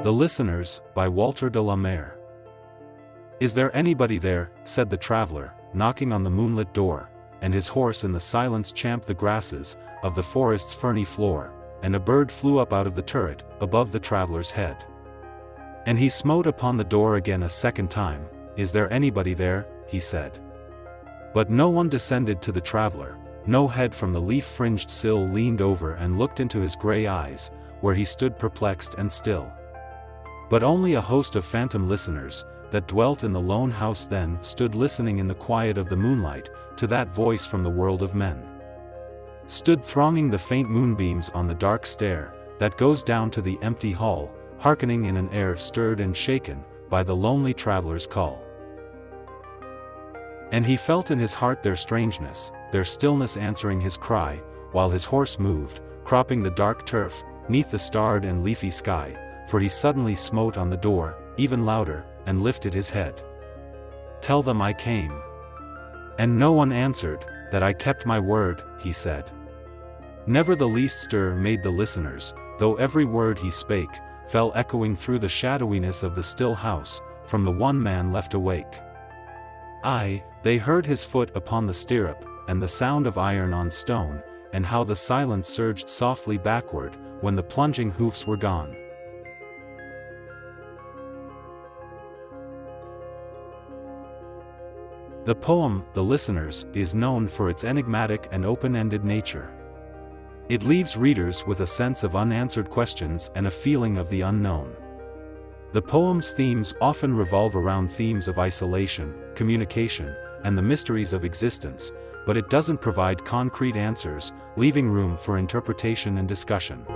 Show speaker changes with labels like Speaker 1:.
Speaker 1: The Listeners, by Walter de la Mare. Is there anybody there, said the traveler, knocking on the moonlit door, and his horse in the silence champed the grasses of the forest's ferny floor, and a bird flew up out of the turret, above the traveler's head. And he smote upon the door again a second time. Is there anybody there, he said. But no one descended to the traveler, no head from the leaf-fringed sill leaned over and looked into his grey eyes, where he stood perplexed and still. But only a host of phantom listeners, that dwelt in the lone house then, stood listening in the quiet of the moonlight, to that voice from the world of men. Stood thronging the faint moonbeams on the dark stair, that goes down to the empty hall, hearkening in an air stirred and shaken, by the lonely traveler's call. And he felt in his heart their strangeness, their stillness answering his cry, while his horse moved, cropping the dark turf, 'neath the starred and leafy sky, for he suddenly smote on the door, even louder, and lifted his head. Tell them I came. And no one answered, that I kept my word, he said. Never the least stir made the listeners, though every word he spake, fell echoing through the shadowiness of the still house, from the one man left awake. Aye, they heard his foot upon the stirrup, and the sound of iron on stone, and how the silence surged softly backward, when the plunging hoofs were gone. The poem, The Listeners, is known for its enigmatic and open-ended nature. It leaves readers with a sense of unanswered questions and a feeling of the unknown. The poem's themes often revolve around themes of isolation, communication, and the mysteries of existence, but it doesn't provide concrete answers, leaving room for interpretation and discussion.